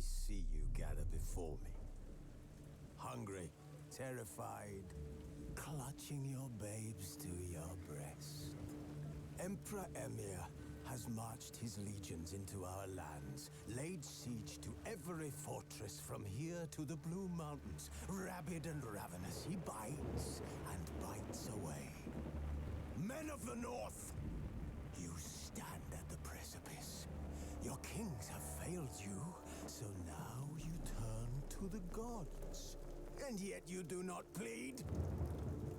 see you gather before me. Hungry, terrified, clutching your babes to your breast. Emperor Emir has marched his legions into our lands, laid siege to every fortress from here to the Blue Mountains. Rabid and ravenous, he bites and bites away. Men of the North, you stand at the precipice. Your kings have failed you, so now you turn to the gods. And yet you do not plead.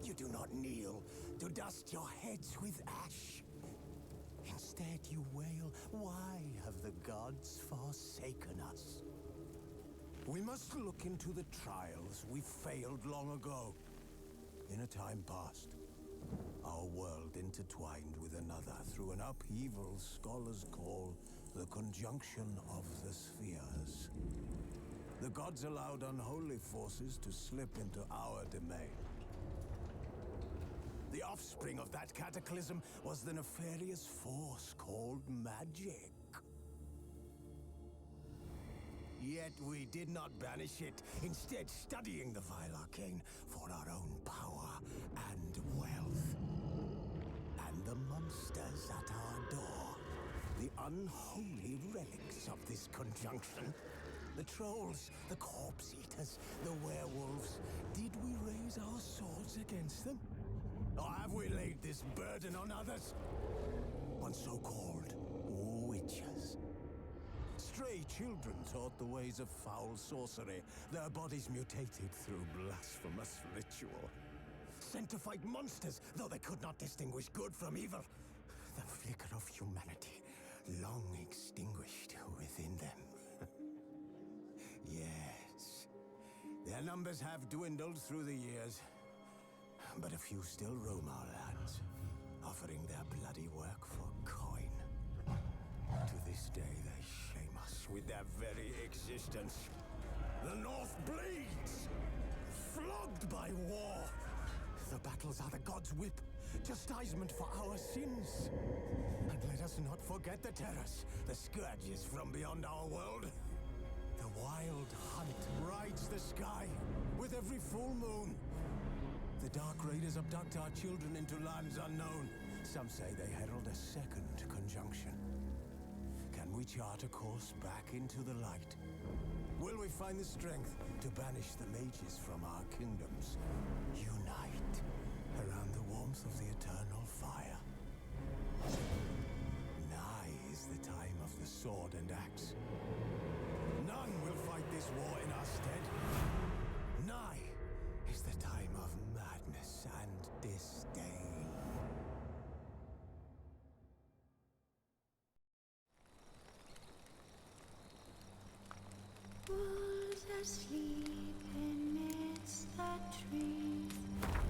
You do not kneel to dust your heads with ash. Instead you wail, why have the gods forsaken us? We must look into the trials we failed long ago. In a time past, our world intertwined with another through an upheaval scholars call the conjunction of the spheres. The gods allowed unholy forces to slip into our domain. The offspring of that cataclysm was the nefarious force called magic. Yet we did not banish it, instead studying the vile arcane for our own power and wealth. And the monsters at our door, the unholy relics of this conjunction. The trolls, the corpse eaters, the werewolves. Did we raise our swords against them? Or have we laid this burden on others? On so-called witches. Stray children taught the ways of foul sorcery, their bodies mutated through blasphemous ritual. Sent to fight monsters, though they could not distinguish good from evil. The flicker of humanity, long extinguished within them. Yes, their numbers have dwindled through the years. But a few still roam our lands, offering their bloody work for coin. To this day, they shame us with their very existence. The North bleeds, flogged by war. The battles are the gods' whip, chastisement for our sins. And let us not forget the terrors, the scourges from beyond our world. The wild hunt rides the sky with every full moon. The Dark Raiders abduct our children into lands unknown. Some say they herald a second conjunction. Can we chart a course back into the light? Will we find the strength to banish the mages from our kingdoms? Unite around the warmth of the eternal fire. Nigh is the time of the sword and axe. None will fight this war in our stead. Nigh is the time of madness and disdain. Wolves asleep amidst the trees.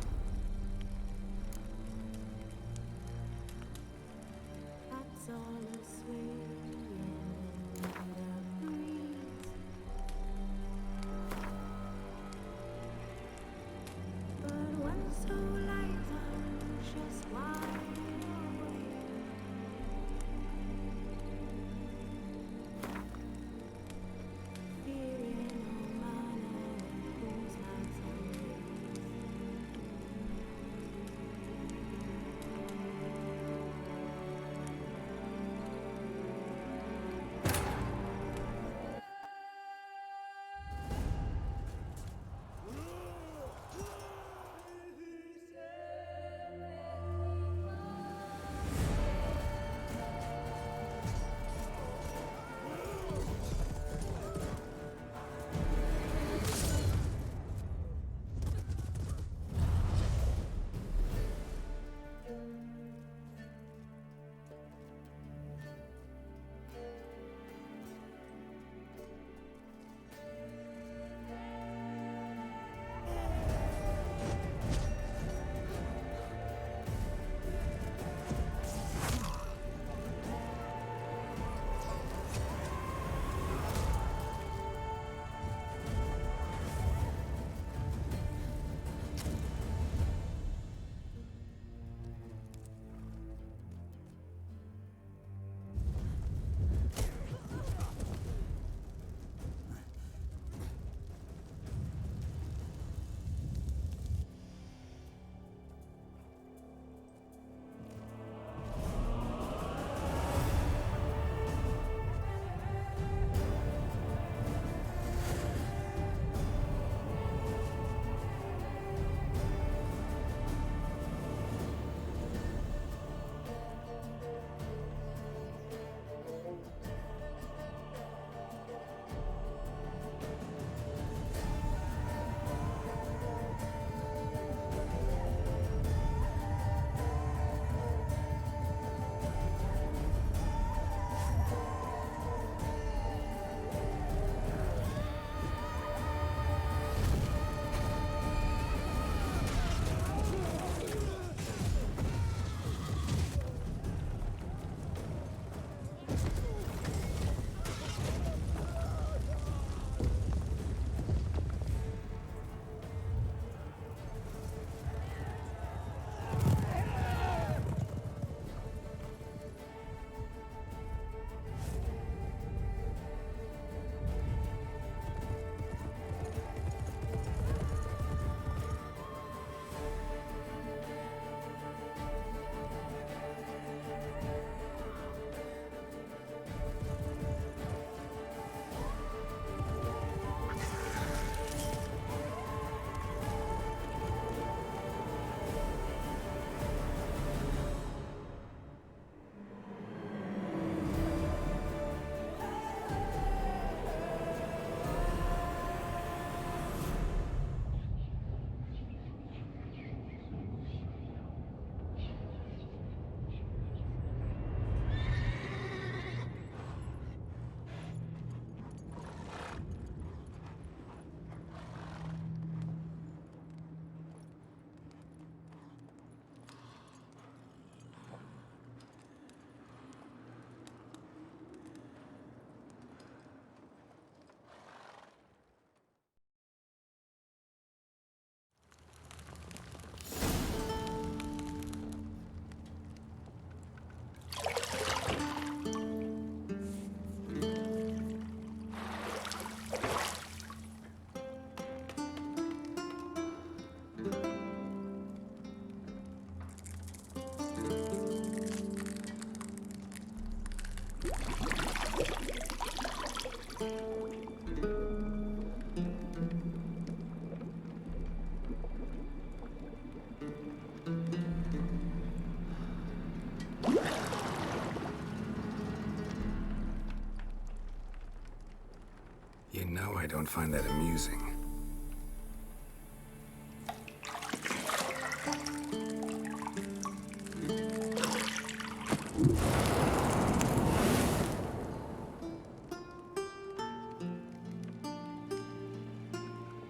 You know I don't find that amusing.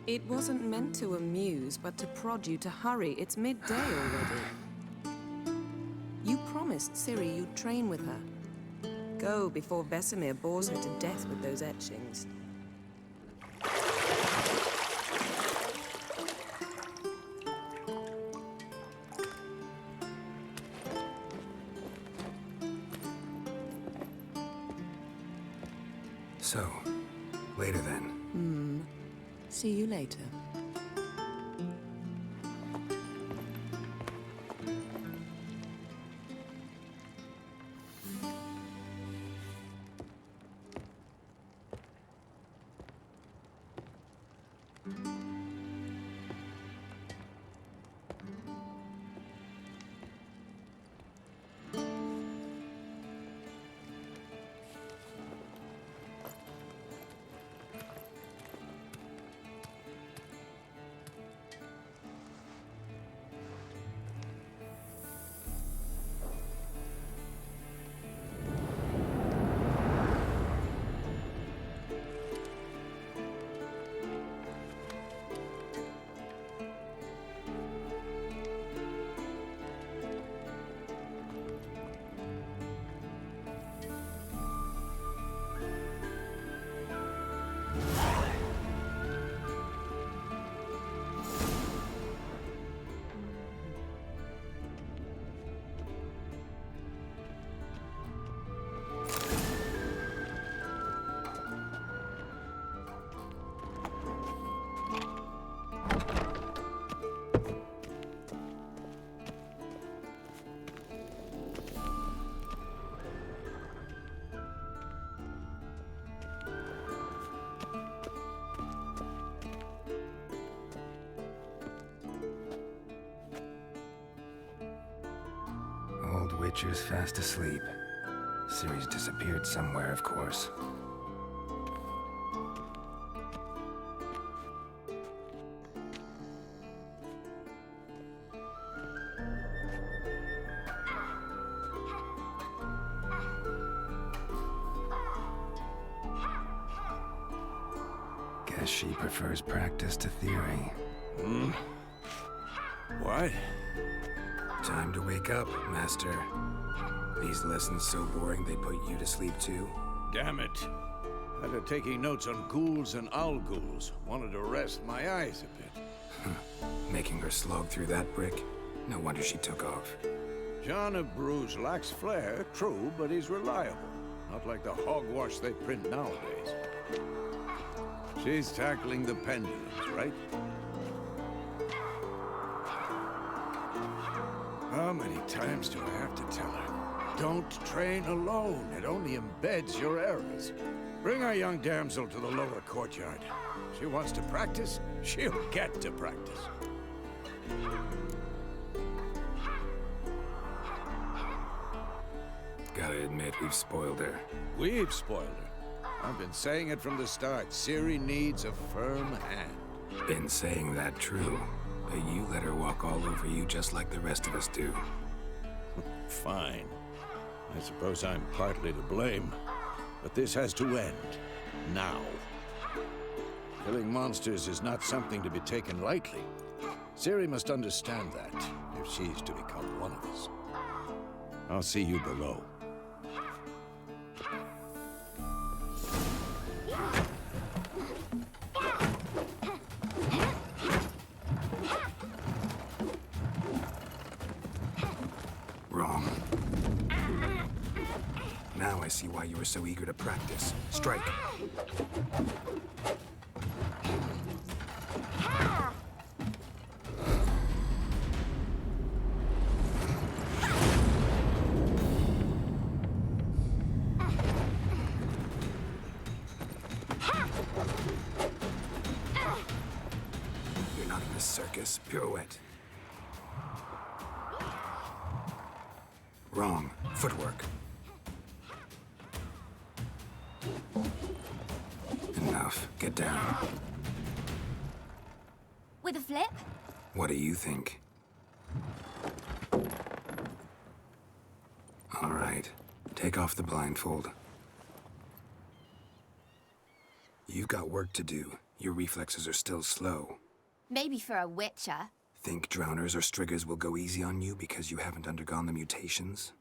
It wasn't meant to amuse, but to prod you to hurry. It's midday already. You promised Ciri you'd train with her. Go before Vesemir bores her to death with those etchings. So, later then. See you later. Old Witcher's fast asleep. Ciri's disappeared somewhere, of course. Guess she prefers practice to theory. What? Time to wake up, Master. These lessons so boring they put you to sleep too? Damn it. After taking notes on ghouls and owl ghouls, wanted to rest my eyes a bit. Making her slog through that brick? No wonder she took off. John of Bruges lacks flair, true, but he's reliable. Not like the hogwash they print nowadays. She's tackling the pendulums, right? How many times do I have to tell her? Don't train alone. It only embeds your errors. Bring our young damsel to the lower courtyard. She wants to practice, she'll get to practice. Gotta admit, we've spoiled her. We've spoiled her. I've been saying it from the start. Ciri needs a firm hand. Been saying that true, but you let her walk all over you just like the rest of us do. Fine. I suppose I'm partly to blame. But this has to end. Now. Killing monsters is not something to be taken lightly. Ciri must understand that, if she's to become one of us. I'll see you below. Wrong. Now I see why you were so eager to practice. Strike. You're not in a circus. Pirouette. Wrong. Footwork. Enough. Get down. With a flip? What do you think? All right. Take off the blindfold. You've got work to do. Your reflexes are still slow. Maybe for a witcher. Think drowners or striggers will go easy on you because you haven't undergone the mutations?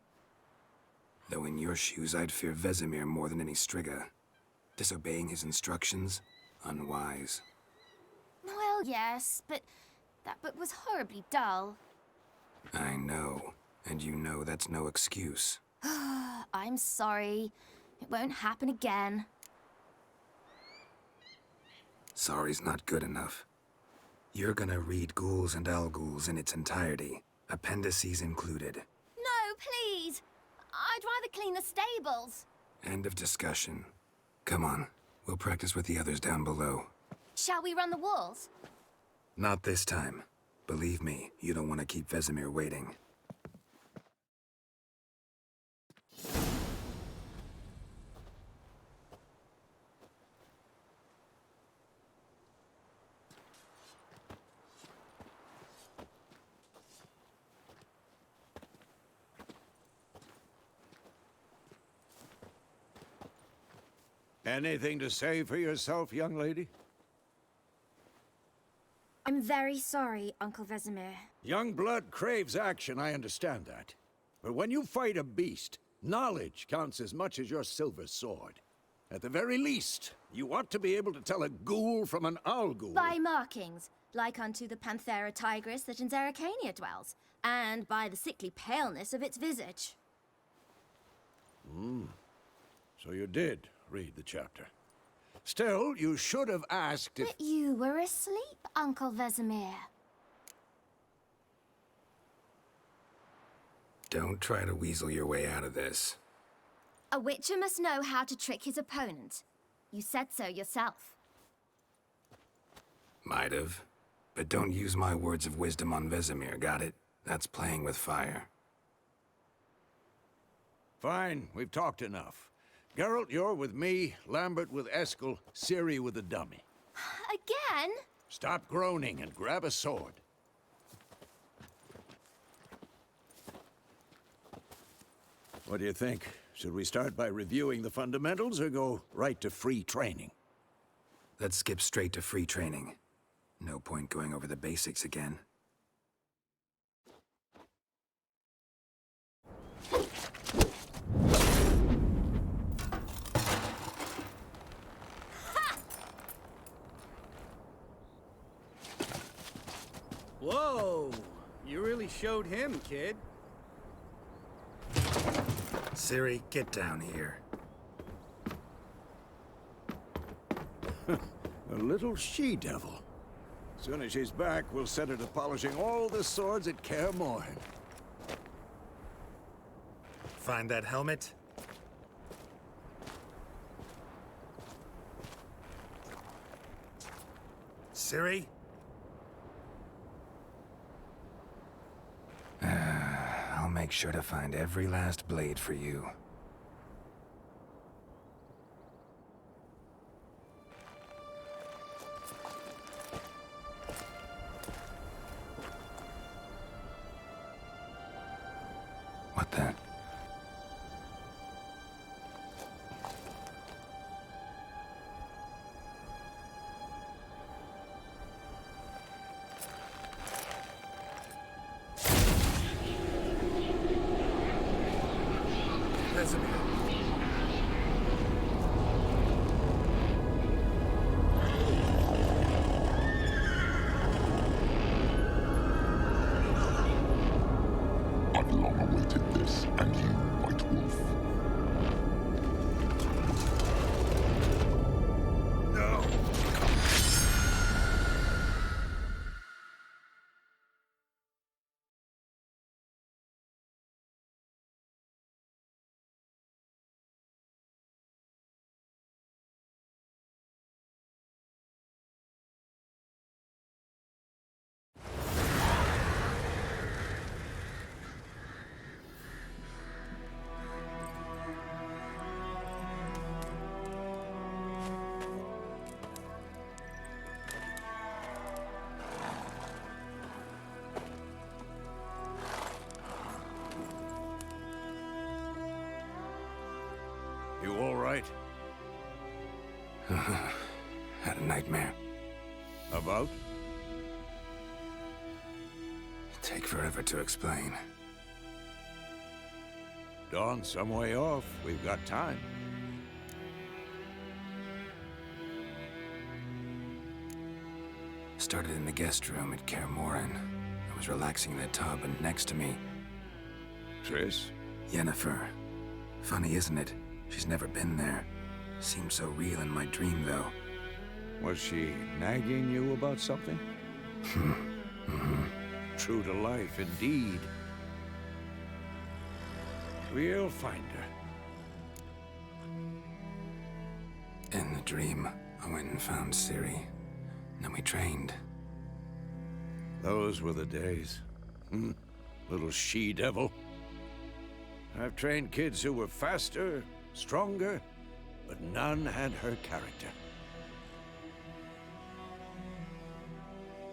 Though in your shoes, I'd fear Vesemir more than any strigger. Disobeying his instructions? Unwise. Well, yes, but that book was horribly dull. I know. And you know that's no excuse. I'm sorry. It won't happen again. Sorry's not good enough. You're gonna read Ghouls and Al-Ghouls in its entirety, appendices included. No, please! I'd rather clean the stables. End of discussion. Come on, we'll practice with the others down below. Shall we run the walls? Not this time. Believe me, you don't want to keep Vesemir waiting. Anything to say for yourself, young lady? I'm very sorry, Uncle Vesemir. Young blood craves action, I understand that. But when you fight a beast, knowledge counts as much as your silver sword. At the very least, you ought to be able to tell a ghoul from an owl-ghoul. By markings, like unto the Panthera tigris that in Zerrikania dwells, and by the sickly paleness of its visage. So you did read the chapter. Still, you should have asked if... But you were asleep, Uncle Vesemir. Don't try to weasel your way out of this. A witcher must know how to trick his opponent. You said so yourself. Might have. But don't use my words of wisdom on Vesemir, got it? That's playing with fire. Fine, we've talked enough. Geralt, you're with me, Lambert with Eskel, Ciri with the dummy. Again? Stop groaning and grab a sword. What do you think? Should we start by reviewing the fundamentals or go right to free training? Let's skip straight to free training. No point going over the basics again. Whoa! You really showed him, kid. Ciri, get down here. A little she-devil. Soon as she's back, we'll set her to polishing all the swords at Kaer Morhen. Find that helmet? Ciri? I'll make sure to find every last blade for you. What the? Vesemir. I've long awaited this, and you, White Wolf. right? Had a nightmare. About? Take forever to explain. Dawn's some way off. We've got time. Started in the guest room at Kaer Morhen. I was relaxing in the tub, and next to me, Triss? Yennefer. Funny, isn't it? She's never been there. Seemed so real in my dream, though. Was she nagging you about something? True to life, indeed. We'll find her. In the dream, I went and found Ciri. Then we trained. Those were the days. Little she-devil. I've trained kids who were faster, stronger, but none had her character.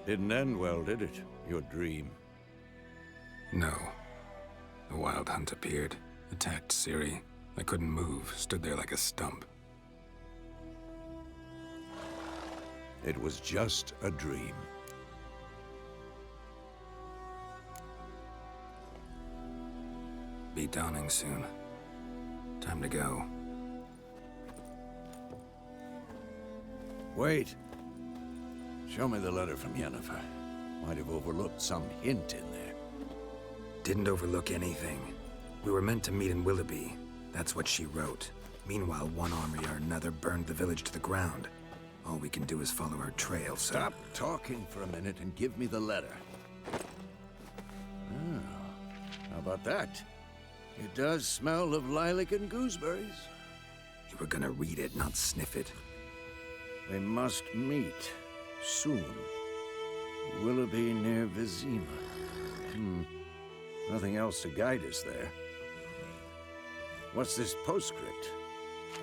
Didn't end well, did it? Your dream? No. The Wild Hunt appeared, attacked Ciri. I couldn't move, stood there like a stump. It was just a dream. Be dawning soon. Time to go. Wait. Show me the letter from Yennefer. Might have overlooked some hint in there. Didn't overlook anything. We were meant to meet in Willoughby. That's what she wrote. Meanwhile, one army or another burned the village to the ground. All we can do is follow her trail, so... Stop talking for a minute and give me the letter. How about that? It does smell of lilac and gooseberries. You were gonna read it, not sniff it. They must meet soon. Willoughby near Vizima. Nothing else to guide us there. What's this postscript?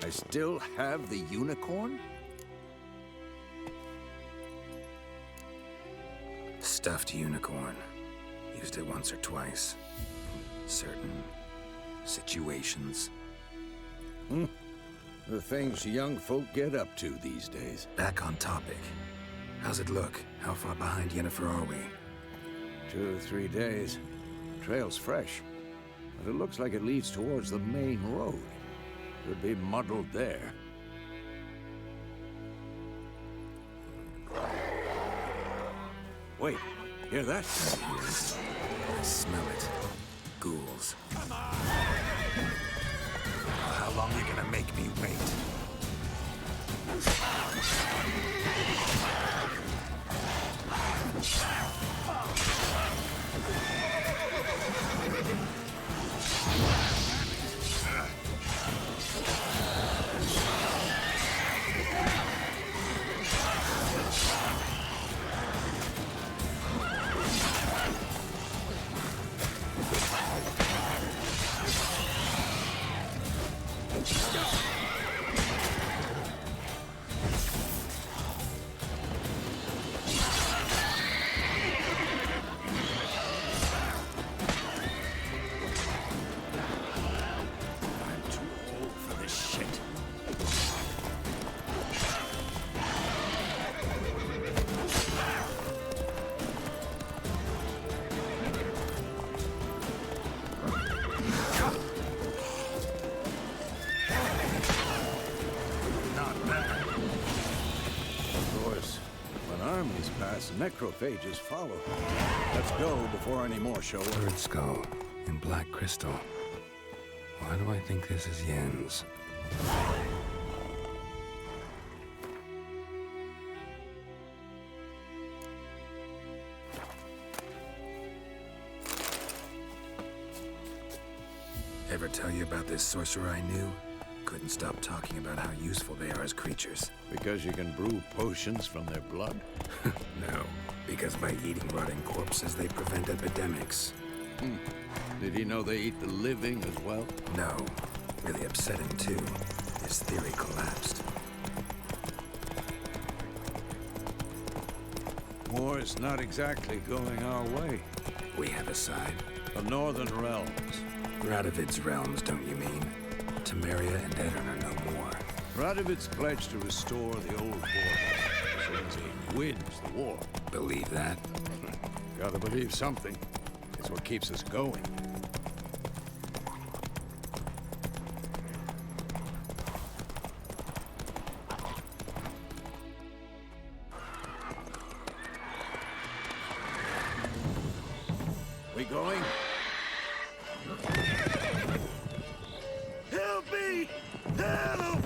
I still have the unicorn? Stuffed unicorn. Used it once or twice. Certain situations. The things young folk get up to these days. Back on topic. How's it look? How far behind Yennefer are we? 2 or 3 days. Trail's fresh, but it looks like it leads towards the main road. Could be muddled there. Wait, hear that? I smell it. Ghouls. Come on! How long are you gonna make me wait? Necrophages follow. Let's go before any more show up. Bird skull in black crystal. Why do I think this is Yen's? Ever tell you about this sorcerer I knew? Couldn't stop talking about how useful they are as creatures. Because you can brew potions from their blood? No, because by eating rotting corpses, they prevent epidemics. Did he know they eat the living as well? No. Really upsetting, too. His theory collapsed. War's not exactly going our way. We have a side. The Northern Realms. Radovid's realms, don't you mean? Temeria and Edirn are no more. Radovid's pledged to restore the old borders as soon as he wins the war. Believe that? Gotta believe something. It's what keeps us going. We going? Help me! Help!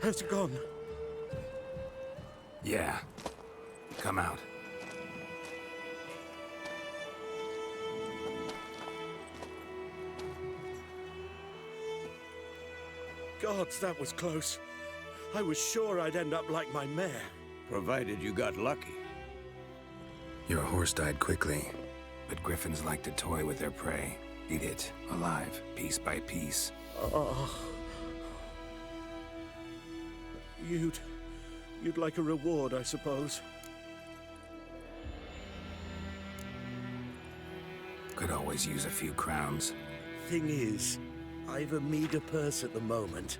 How's it gone? Yeah. Come out. Gods, that was close. I was sure I'd end up like my mare. Provided you got lucky. Your horse died quickly, but griffins like to toy with their prey. Eat it, alive, piece by piece. You'd like a reward, I suppose. Could always use a few crowns. Thing is, I've a meager purse at the moment.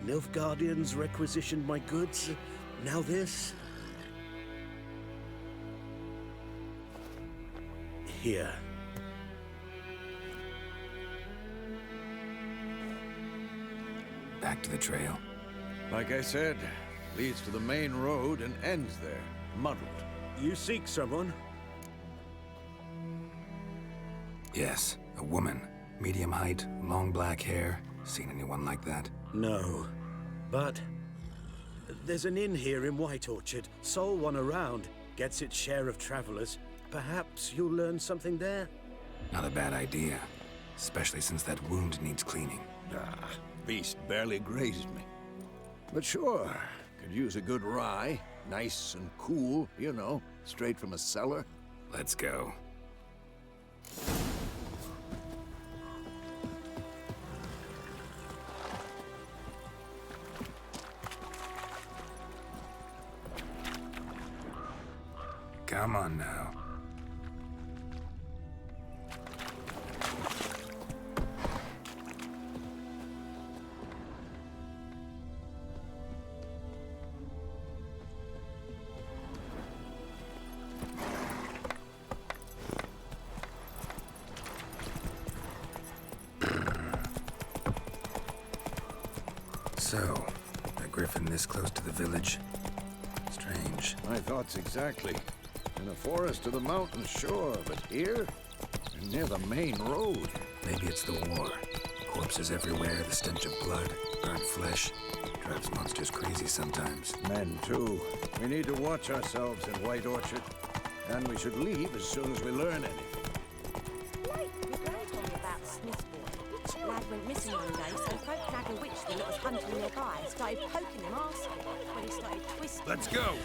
Nilfgaardians requisitioned my goods. Now this. Here. Back to the trail. Like I said, leads to the main road and ends there, muddled. You seek someone? Yes, a woman. Medium height, long black hair. Seen anyone like that? No. But there's an inn here in White Orchard. Sole one around. Gets its share of travelers. Perhaps you'll learn something there? Not a bad idea. Especially since that wound needs cleaning. Beast barely grazed me. But sure, could use a good rye. Nice and cool, you know, straight from a cellar. Let's go. Come on now. So, a griffin this close to the village? Strange. My thoughts exactly. In a forest to the mountain, sure, but here? Near the main road. Maybe it's the war. Corpses everywhere, the stench of blood, burnt flesh. Drives monsters crazy sometimes. Men, too. We need to watch ourselves in White Orchard. And we should leave as soon as we learn anything. Like, we heard told me about Smithbourne. Lad went missing one day, so folk flagged a witch thing that was hunting nearby and started poking him asking when he started twisting. Let's go!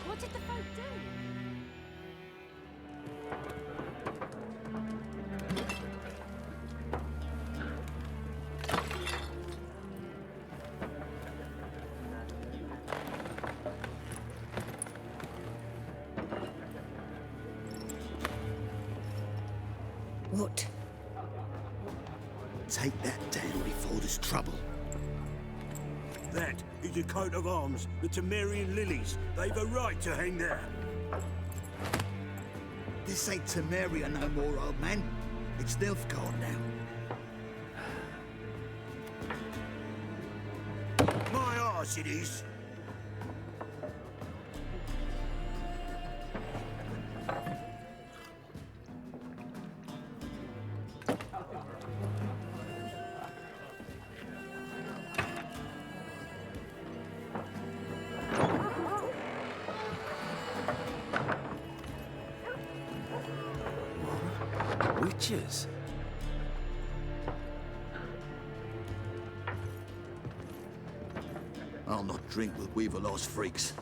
What did the folk do? What? Take that down before there's trouble. That is a coat of arms, the Temerian lilies. They've a right to hang there. This ain't Temeria no more, old man. It's Nilfgaard now. My arse it is. witches. I'll not drink with Weaverlaw's freaks.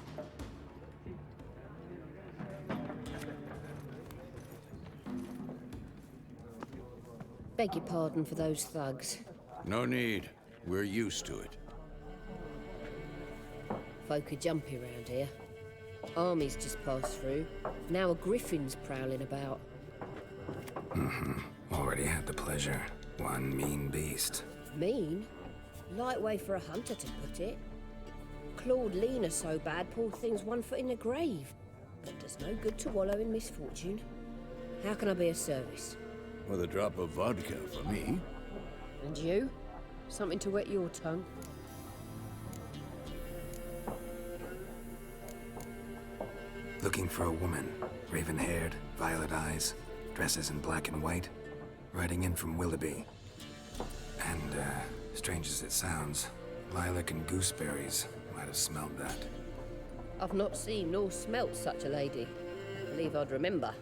Beg your pardon for those thugs. No need. We're used to it. Folk are jumpy round here. Armies just passed through. Now a griffin's prowling about. Already had the pleasure. One mean beast. Mean? Light way for a hunter to put it. Clawed Lena so bad, poor thing's 1 foot in the grave. But does no good to wallow in misfortune. How can I be of service? With a drop of vodka for me. And you? Something to wet your tongue? Looking for a woman. Raven-haired, violet eyes, dresses in black and white. Riding in from Willoughby. And, strange as it sounds, lilac and gooseberries might have smelled that. I've not seen nor smelt such a lady. I believe I'd remember.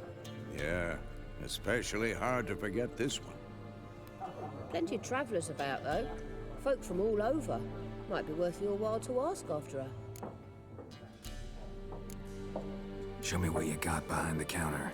Yeah, especially hard to forget this one. Plenty of travellers about, though. Folk from all over. Might be worth your while to ask after her. Show me what you got behind the counter.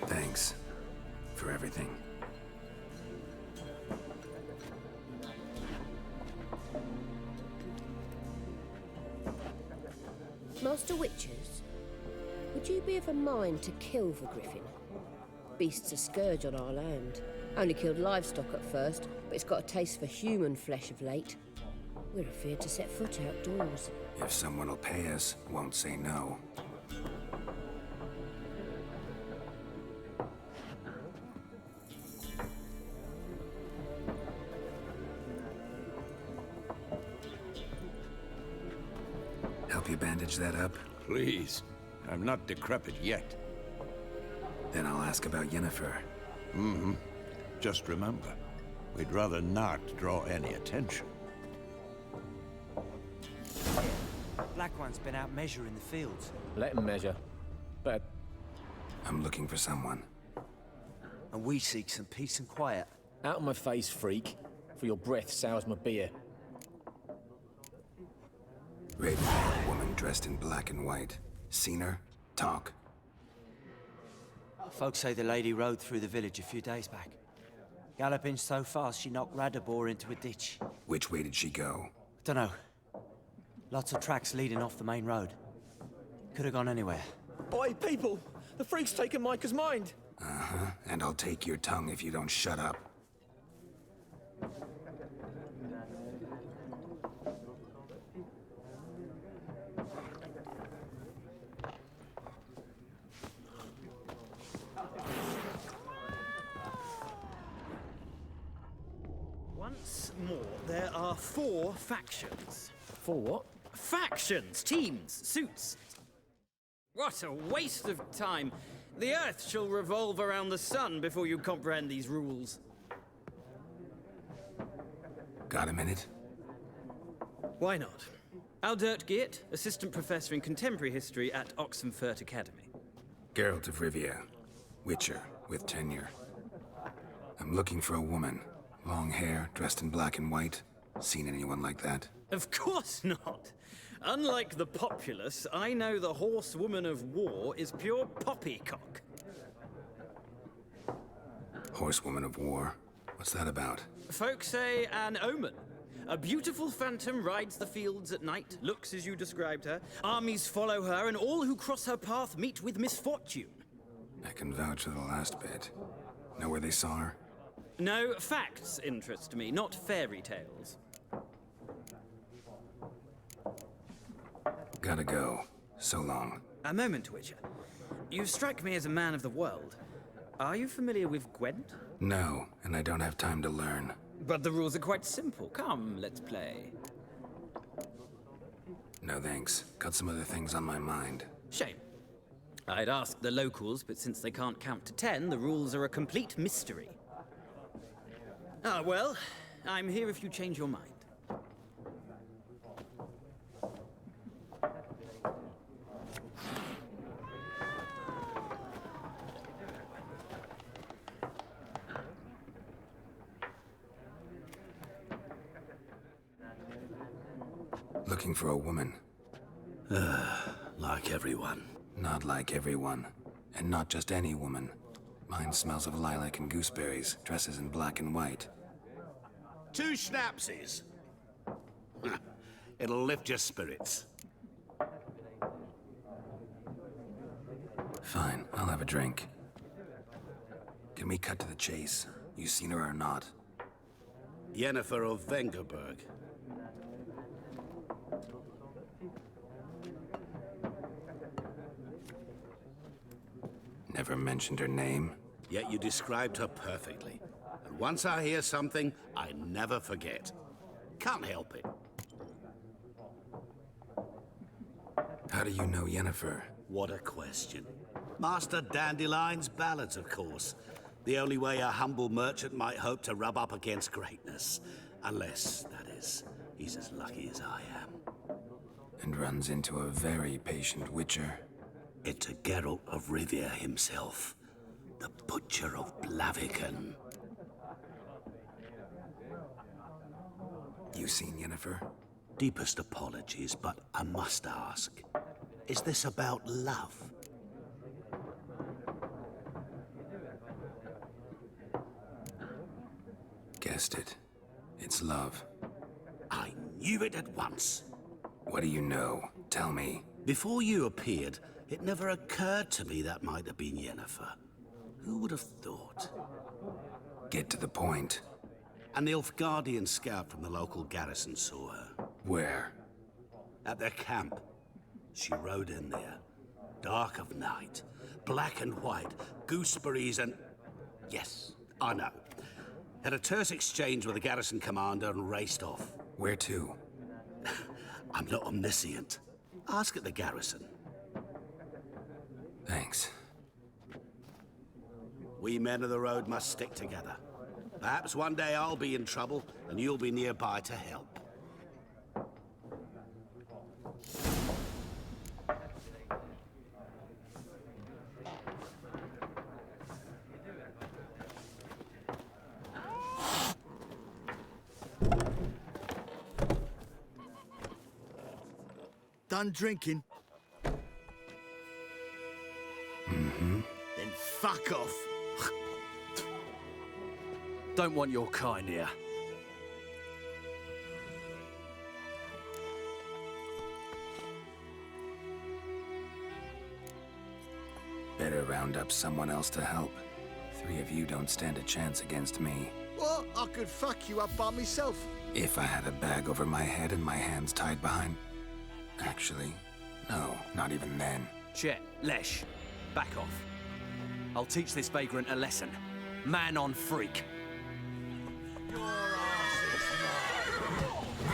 Thanks for everything. Master Witches, would you be of a mind to kill the griffin? Beast's a scourge on our land. Only killed livestock at first, but it's got a taste for human flesh of late. We're afeard to set foot outdoors. If someone will pay us, won't say no. Help you bandage that up? Please. I'm not decrepit yet. Then I'll ask about Yennefer. Just remember, we'd rather not draw any attention. Black One's been out measuring the fields. Let him measure. But I'm looking for someone. And we seek some peace and quiet. out of my face, freak. For your breath sours my beer. Raven-haired woman dressed in black and white. Seen her? Talk. Folks say the lady rode through the village a few days back. Galloping so fast she knocked Radabor into a ditch. Which way did she go? Dunno. Lots of tracks leading off the main road. Could have gone anywhere. Oi, people! The freak's taken Micah's mind! Uh-huh. And I'll take your tongue if you don't shut up. Once more, there are 4 factions. 4 what? Factions, teams, suits. What a waste of time. The Earth shall revolve around the sun before you comprehend these rules. Got a minute? Why not? Aldert Geert, Assistant Professor in Contemporary History at Oxenfurt Academy. Geralt of Rivia. Witcher, with tenure. I'm looking for a woman. Long hair, dressed in black and white. Seen anyone like that? Of course not. Unlike the populace, I know the horsewoman of war is pure poppycock. Horsewoman of war? What's that about? Folk say an omen. A beautiful phantom rides the fields at night, looks as you described her. Armies follow her, and all who cross her path meet with misfortune. I can vouch for the last bit. Know where they saw her? No, facts interest me, not fairy tales. Gotta go. So long. A moment, Witcher. You strike me as a man of the world. Are you familiar with Gwent? No, and I don't have time to learn. But the rules are quite simple. Come, let's play. No thanks. Got some other things on my mind. Shame. I'd ask the locals, but since they can't count to 10, the rules are a complete mystery. Ah, well, I'm here if you change your mind. Looking for a woman. Like everyone. Not like everyone. And not just any woman. Mine smells of lilac and gooseberries, dresses in black and white. 2 schnapsies. It'll lift your spirits. Fine, I'll have a drink. Can we cut to the chase? You seen her or not? Yennefer of Vengerberg. Never mentioned her name? Yet you described her perfectly. And once I hear something, I never forget. Can't help it. How do you know Yennefer? What a question. Master Dandelion's ballads, of course. The only way a humble merchant might hope to rub up against greatness. Unless, that is, he's as lucky as I am. And runs into a very patient witcher. It's a Geralt of Rivia himself. The Butcher of Blaviken. You seen Yennefer? Deepest apologies, but I must ask. Is this about love? Guessed it. It's love. I knew it at once. What do you know? Tell me. Before you appeared, it never occurred to me that might have been Yennefer. Who would have thought? Get to the point. An Nilfgaardian scout from the local garrison saw her. Where? At their camp. She rode in there. Dark of night. Black and white. Gooseberries and... Yes, I know. Had a terse exchange with the garrison commander and raced off. Where to? I'm not omniscient. Ask at the garrison. Thanks. We men of the road must stick together. Perhaps one day I'll be in trouble, and you'll be nearby to help. Done drinking? Mm-hmm. Then fuck off. Don't want your kind here. Better round up someone else to help. 3 of you don't stand a chance against me. What? I could fuck you up by myself. If I had a bag over my head and my hands tied behind... Actually, no, not even then. Chet, Lesh, back off. I'll teach this vagrant a lesson. Man on freak. Your ass is mine.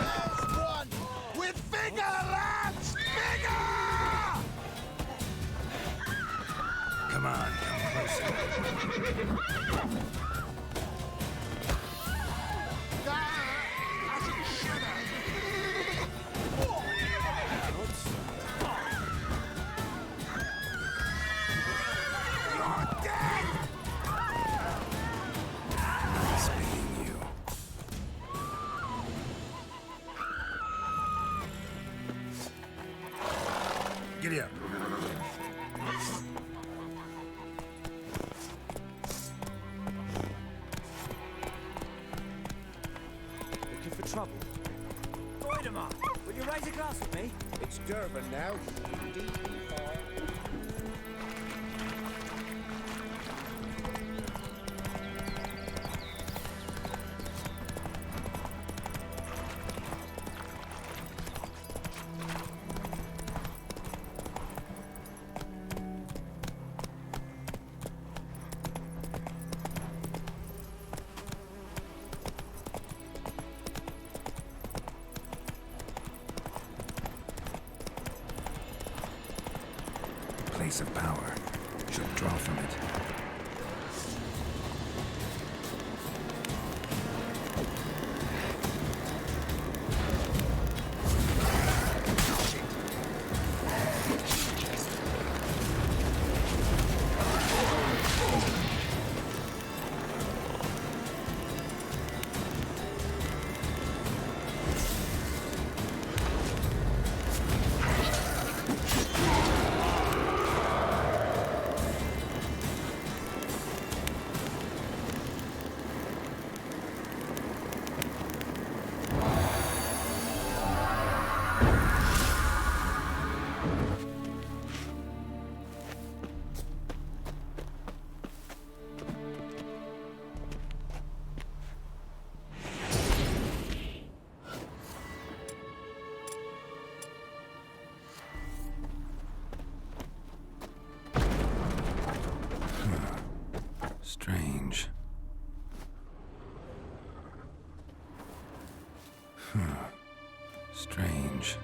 There's one with vigor, lads! Vigor! Come on, come closer. Giddy up. Looking for trouble? Voidemar, will you raise a glass with me? It's Durban now. place of power. Should draw from it. Strange. Strange.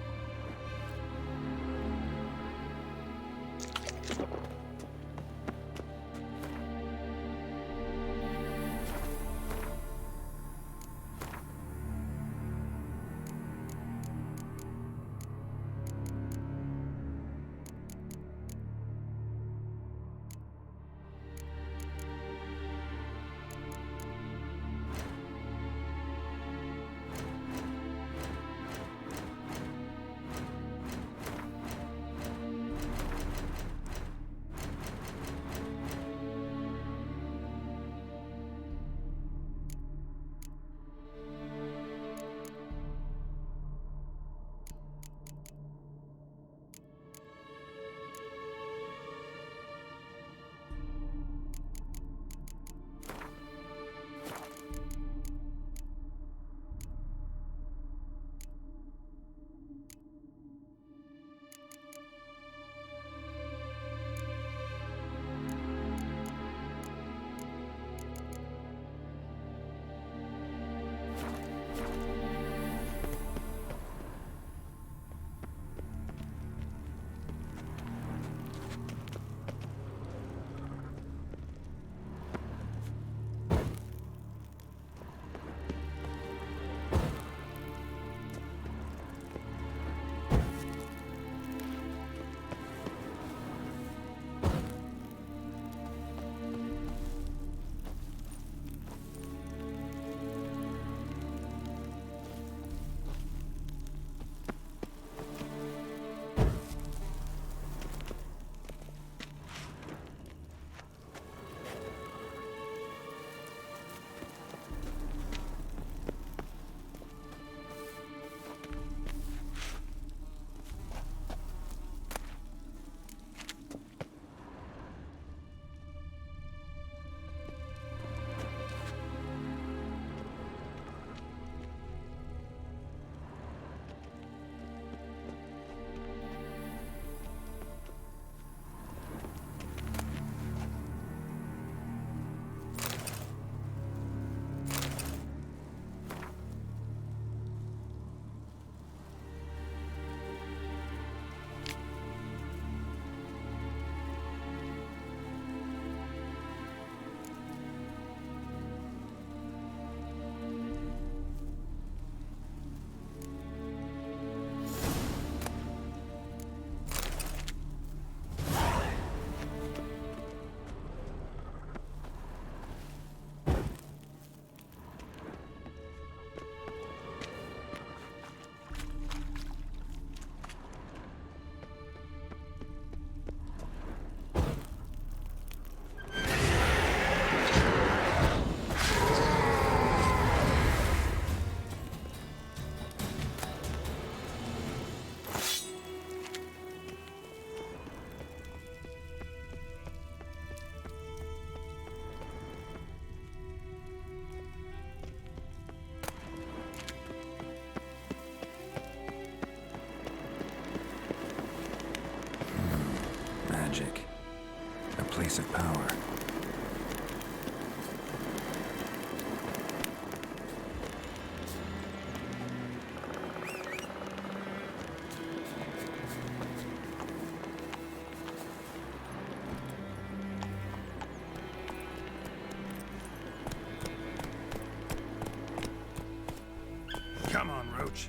Come on, Roach.